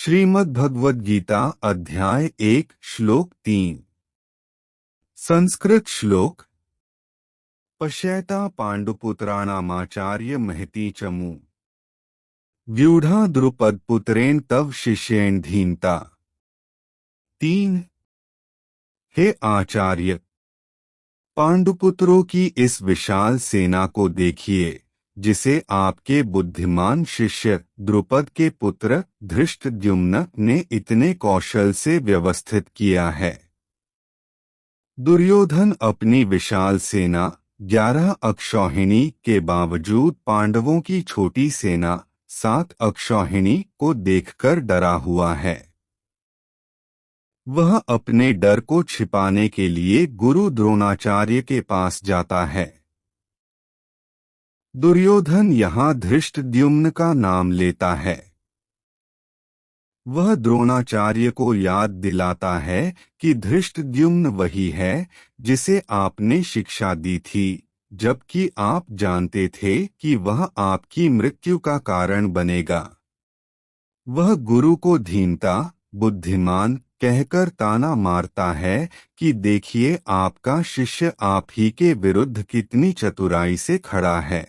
श्रीमद् भगवद गीता अध्याय 1 श्लोक 3। संस्कृत श्लोक। पश्यैता पांडुपुत्राणामाचार्य महती चमू व्यूढ़ा द्रुपदपुत्रेण तव शिष्येण धीनता। 3। हे आचार्य, पांडुपुत्रों की इस विशाल सेना को देखिए जिसे आपके बुद्धिमान शिष्य द्रुपद के पुत्र धृष्टद्युम्न ने इतने कौशल से व्यवस्थित किया है। दुर्योधन अपनी विशाल सेना 11 अक्षौहिणी के बावजूद पांडवों की छोटी सेना 7 अक्षौहिणी को देखकर डरा हुआ है। वह अपने डर को छिपाने के लिए गुरु द्रोणाचार्य के पास जाता है। दुर्योधन यहाँ धृष्टद्युम्न का नाम लेता है। वह द्रोणाचार्य को याद दिलाता है कि धृष्टद्युम्न वही है जिसे आपने शिक्षा दी थी, जबकि आप जानते थे कि वह आपकी मृत्यु का कारण बनेगा। वह गुरु को धीनता, बुद्धिमान कहकर ताना मारता है कि देखिए आपका शिष्य आप ही के विरुद्ध कितनी चतुराई से खड़ा है।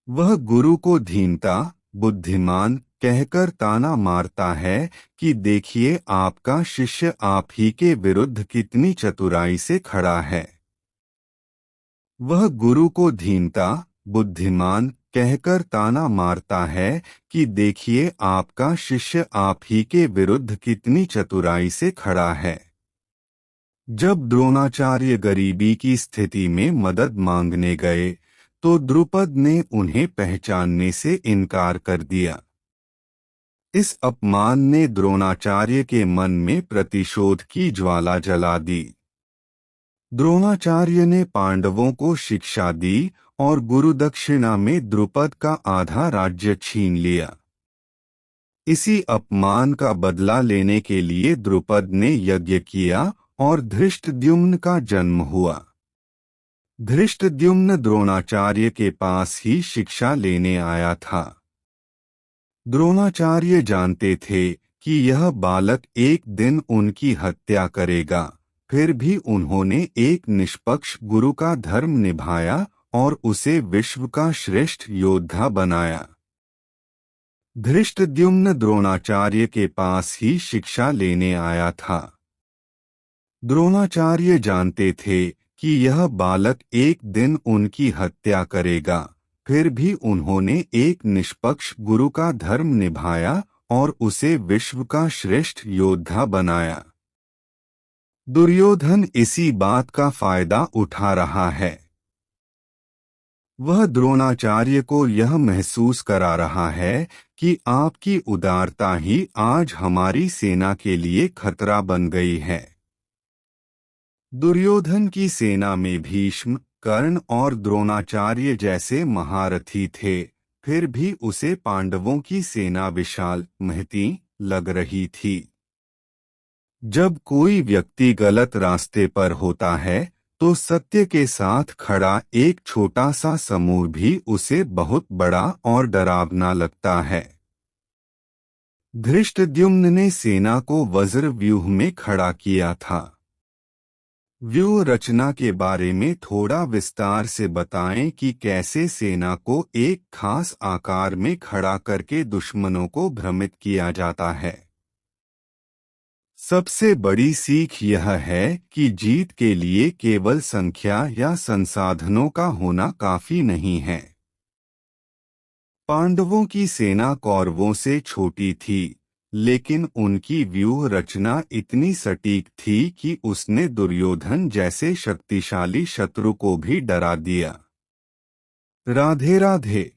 वह गुरु को धीनता, बुद्धिमान कहकर ताना मारता है कि देखिए आपका शिष्य आप ही के विरुद्ध कितनी चतुराई से खड़ा है। वह गुरु को धीनता, बुद्धिमान कहकर ताना मारता है कि देखिए आपका शिष्य आप ही के विरुद्ध कितनी चतुराई से खड़ा है। जब द्रोणाचार्य गरीबी की स्थिति में मदद मांगने गए तो द्रुपद ने उन्हें पहचानने से इनकार कर दिया। इस अपमान ने द्रोणाचार्य के मन में प्रतिशोध की ज्वाला जला दी। द्रोणाचार्य ने पांडवों को शिक्षा दी और गुरुदक्षिणा में द्रुपद का आधा राज्य छीन लिया। इसी अपमान का बदला लेने के लिए द्रुपद ने यज्ञ किया और धृष्टद्युम्न का जन्म हुआ। धृष्टद्युम्न द्रोणाचार्य के पास ही शिक्षा लेने आया था। द्रोणाचार्य जानते थे कि यह बालक एक दिन उनकी हत्या करेगा, फिर भी उन्होंने एक निष्पक्ष गुरु का धर्म निभाया और उसे विश्व का श्रेष्ठ योद्धा बनाया। धृष्टद्युम्न द्रोणाचार्य के पास ही शिक्षा लेने आया था। द्रोणाचार्य जानते थे कि यह बालक एक दिन उनकी हत्या करेगा, फिर भी उन्होंने एक निष्पक्ष गुरु का धर्म निभाया और उसे विश्व का श्रेष्ठ योद्धा बनाया। दुर्योधन इसी बात का फायदा उठा रहा है। वह द्रोणाचार्य को यह महसूस करा रहा है कि आपकी उदारता ही आज हमारी सेना के लिए खतरा बन गई है। दुर्योधन की सेना में भीष्म, कर्ण और द्रोणाचार्य जैसे महारथी थे, फिर भी उसे पांडवों की सेना विशाल, महती लग रही थी। जब कोई व्यक्ति गलत रास्ते पर होता है तो सत्य के साथ खड़ा एक छोटा सा समूह भी उसे बहुत बड़ा और डरावना लगता है। धृष्टद्युम्न ने सेना को वज्र व्यूह में खड़ा किया था। व्यूह रचना के बारे में थोड़ा विस्तार से बताएं कि कैसे सेना को एक खास आकार में खड़ा करके दुश्मनों को भ्रमित किया जाता है। सबसे बड़ी सीख यह है कि जीत के लिए केवल संख्या या संसाधनों का होना काफी नहीं है। पांडवों की सेना कौरवों से छोटी थी, लेकिन उनकी व्यूह रचना इतनी सटीक थी कि उसने दुर्योधन जैसे शक्तिशाली शत्रु को भी डरा दिया। राधे राधे।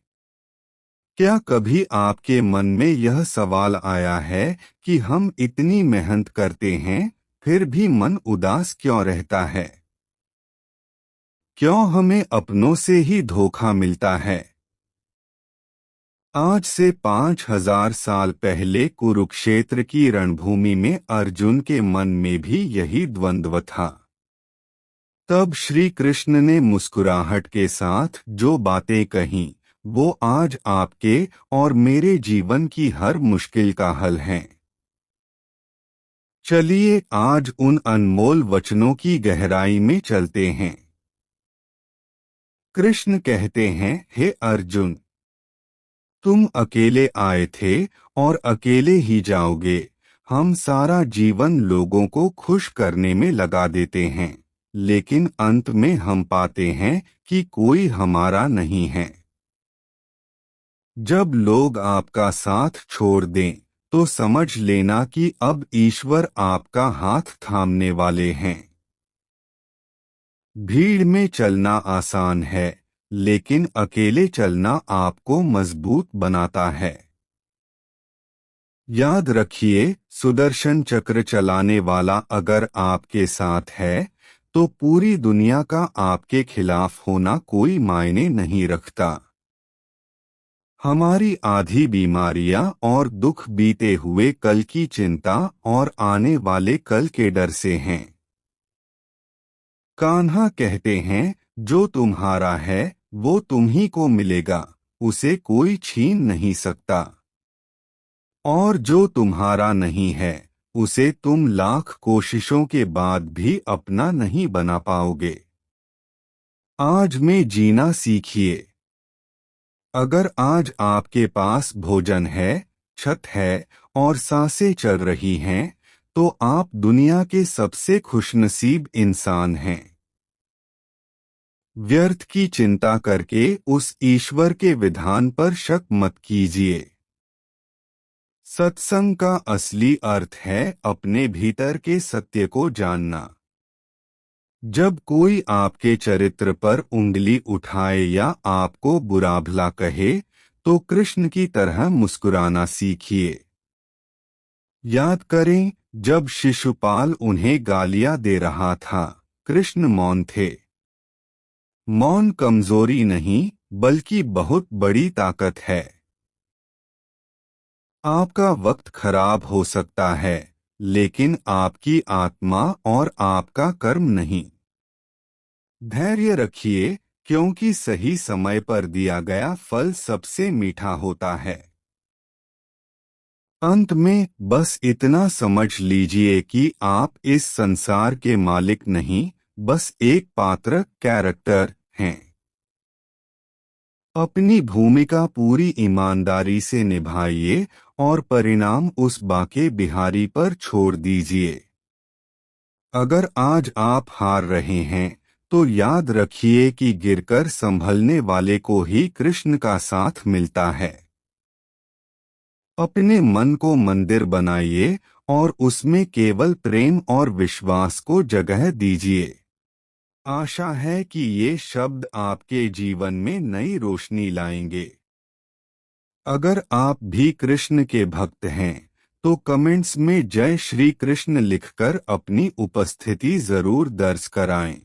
क्या कभी आपके मन में यह सवाल आया है कि हम इतनी मेहनत करते हैं, फिर भी मन उदास क्यों रहता है? क्यों हमें अपनों से ही धोखा मिलता है? आज से 5000 साल पहले कुरुक्षेत्र की रणभूमि में अर्जुन के मन में भी यही द्वंद्व था। तब श्री कृष्ण ने मुस्कुराहट के साथ जो बातें कहीं, वो आज आपके और मेरे जीवन की हर मुश्किल का हल हैं। चलिए आज उन अनमोल वचनों की गहराई में चलते हैं। कृष्ण कहते हैं, हे अर्जुन, तुम अकेले आए थे और अकेले ही जाओगे। हम सारा जीवन लोगों को खुश करने में लगा देते हैं, लेकिन अंत में हम पाते हैं कि कोई हमारा नहीं है। जब लोग आपका साथ छोड़ दें, तो समझ लेना कि अब ईश्वर आपका हाथ थामने वाले हैं। भीड़ में चलना आसान है, लेकिन अकेले चलना आपको मजबूत बनाता है। याद रखिए, सुदर्शन चक्र चलाने वाला अगर आपके साथ है, तो पूरी दुनिया का आपके खिलाफ होना कोई मायने नहीं रखता। हमारी आधी बीमारियां और दुख बीते हुए कल की चिंता और आने वाले कल के डर से हैं। कान्हा कहते हैं, जो तुम्हारा है वो तुम्ही को मिलेगा, उसे कोई छीन नहीं सकता। और जो तुम्हारा नहीं है, उसे तुम लाख कोशिशों के बाद भी अपना नहीं बना पाओगे। आज में जीना सीखिए। अगर आज आपके पास भोजन है, छत है और सांसें चल रही हैं, तो आप दुनिया के सबसे खुशनसीब इंसान हैं। व्यर्थ की चिंता करके उस ईश्वर के विधान पर शक मत कीजिए। सत्संग का असली अर्थ है अपने भीतर के सत्य को जानना। जब कोई आपके चरित्र पर उंगली उठाए या आपको बुरा भला कहे, तो कृष्ण की तरह मुस्कुराना सीखिए। याद करें, जब शिशुपाल उन्हें गालियां दे रहा था, कृष्ण मौन थे। मौन कमजोरी नहीं, बल्कि बहुत बड़ी ताकत है। आपका वक्त खराब हो सकता है, लेकिन आपकी आत्मा और आपका कर्म नहीं। धैर्य रखिए, क्योंकि सही समय पर दिया गया फल सबसे मीठा होता है। अंत में बस इतना समझ लीजिए कि आप इस संसार के मालिक नहीं, बस एक पात्र कैरेक्टर हैं। अपनी भूमिका पूरी ईमानदारी से निभाइए और परिणाम उस बाके बिहारी पर छोड़ दीजिए। अगर आज आप हार रहे हैं, तो याद रखिए कि गिरकर संभलने वाले को ही कृष्ण का साथ मिलता है। अपने मन को मंदिर बनाइए और उसमें केवल प्रेम और विश्वास को जगह दीजिए। आशा है कि ये शब्द आपके जीवन में नई रोशनी लाएंगे। अगर आप भी कृष्ण के भक्त हैं, तो कमेंट्स में जय श्री कृष्ण लिखकर अपनी उपस्थिति जरूर दर्ज कराएं।